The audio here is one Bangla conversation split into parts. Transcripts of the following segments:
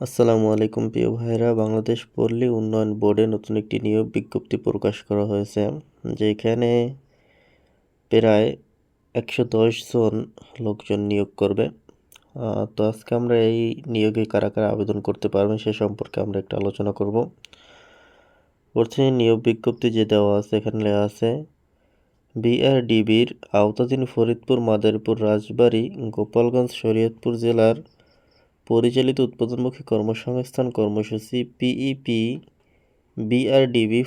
আসসালামু আলাইকুম প্রিয় ভাইরা, বাংলাদেশ পল্লী উন্নয়ন বোর্ডে নতুন একটি নিয়োগ বিজ্ঞপ্তি প্রকাশ করা হয়েছে, যেখানে প্রায় 110 জন লোকজন নিয়োগ করবে। তো আজকে আমরা এই নিয়োগে কারা কারা আবেদন করতে পারবেন সে সম্পর্কে আমরা একটু আলোচনা করব। প্রথমে নিয়োগ বিজ্ঞপ্তি যে দেওয়া আছে, এখানে লেখা আছে বিআরডিবির আওতাধীন ফরিদপুর, মাদারীপুর, রাজবাড়ী, গোপালগঞ্জ, শরীয়তপুর জেলার পরিচালিত উৎপাদনমুখী কর্মসংস্থান কর্মসূচি পিইপি বিআরডিবি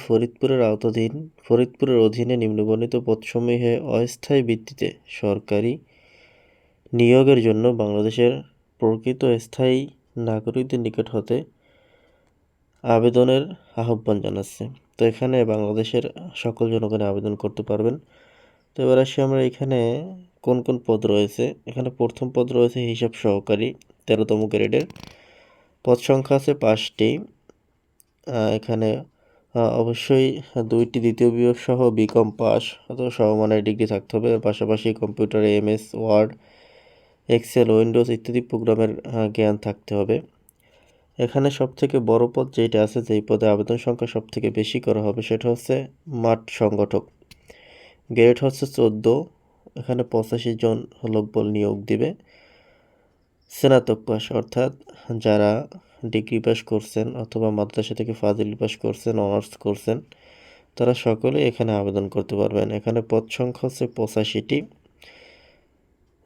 ফরিদপুরের অধীনে নিম্নবর্ণিত পদসমূহে অস্থায়ী ভিত্তিতে সরকারি নিয়োগের জন্য বাংলাদেশের প্রকৃত স্থায়ী নাগরিকদের নিকট হতে আবেদনের আহ্বান জানাচ্ছে। তো এখানে বাংলাদেশের সকল জনগণ আবেদন করতে পারবেন। তো এবার আসি আমরা এখানে কোন কোন পদ রয়েছে। এখানে প্রথম পদ রয়েছে হিসাব সহকারী, 13তম গ্রেডের। পদ সংখ্যা আছে 5টি। এখানে অবশ্যই 2টি দ্বিতীয় বিভাগ সহ বিকম পাস অথবা সমমানের ডিগ্রি থাকতে হবে। পাশাপাশি কম্পিউটারে এমএস ওয়ার্ড, এক্সেল, উইন্ডোজ ইত্যাদি প্রোগ্রামের জ্ঞান থাকতে হবে। এখানে সবথেকে বড় পদ যেটা আছে, যেই পদে আবেদন সংখ্যা সবথেকে বেশি করা হবে, সেটা হচ্ছে মাঠ সংগঠক। গ্রেড হচ্ছে 14। এখানে 85 জন লোকবল নিয়োগ দিবে। স্নাতক পাস অর্থাৎ যারা ডিগ্রি পাস করছেন অথবা মাদ্রাসা থেকে ফাজিল পাস করছেন, অনার্স করছেন, তারা সকলে এখানে আবেদন করতে পারবেন। এখানে পদ সংখ্যা হচ্ছে 85টি।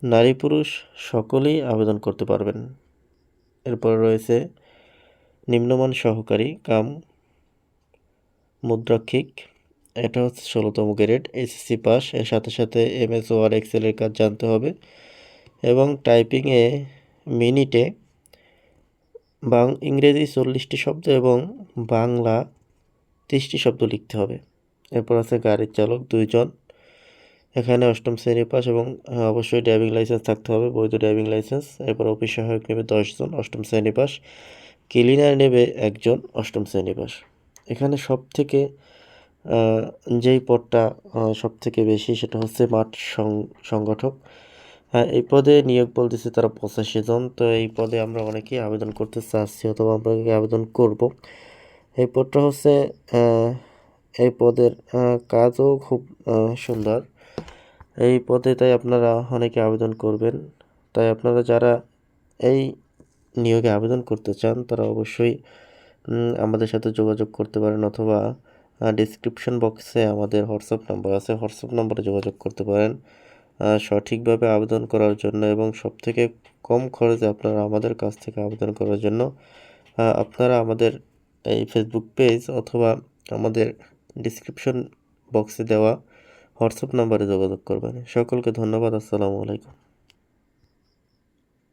নারী পুরুষ সকলেই আবেদন করতে পারবেন। এরপর রয়েছে নিম্নমান সহকারী কাম মুদ্রাক্ষিক। এটা হচ্ছে 16তম গ্রেড, এসএসসি পাস। এর সাথে সাথে এমএস ওয়ার্ড, এক্সেলের কাজ জানতে হবে এবং টাইপিংয়ে মিনিটে ইংরেজি 40টি শব্দ এবং বাংলা 30টি শব্দ লিখতে হবে। এরপর আছে গাড়ির চালক 2 জন। এখানে 8ম শ্রেণী পাস এবং অবশ্যই ড্রাইভিং লাইসেন্স থাকতে হবে, বৈধ ড্রাইভিং লাইসেন্স। এরপর অফিস সহায়ক নেবে 10 জন, 8ম শ্রেণী পাস। ক্লিনার নেবে 1 জন, 8ম শ্রেণী পাস। এখানে সবথেকে যেই পদটা সবথেকে বেশি, সেটা হচ্ছে মাঠ সংগঠক। এই পদে নিয়োগ বলতেছে তারা 85 জন। তো এই পদে আমরা অনেকেই আবেদন করতে চাচ্ছি অথবা আমরা আবেদন করব। এই পদটা হচ্ছে এই পদের কাজও খুব সুন্দর। এই পদে তাই আপনারা অনেকে আবেদন করবেন। তাই আপনারা যারা এই নিয়োগে আবেদন করতে চান, তারা অবশ্যই আমাদের সাথে যোগাযোগ করতে পারেন অথবা ডিসক্রিপশন বক্সে আমাদের হোয়াটসঅ্যাপ নাম্বার আছে, হোয়াটসঅ্যাপ নাম্বারে যোগাযোগ করতে পারেন সঠিকভাবে আবেদন করার জন্য এবং সবথেকে কম খরচে আপনারা আমাদের কাছ থেকে আবেদন করার জন্য আপনারা আমাদের এই ফেসবুক পেজ অথবা আমাদের ডিসক্রিপশন বক্সে দেওয়া হোয়াটসঅ্যাপ নাম্বারে যোগাযোগ করবেন। সকলকে ধন্যবাদ। আসসালামু আলাইকুম।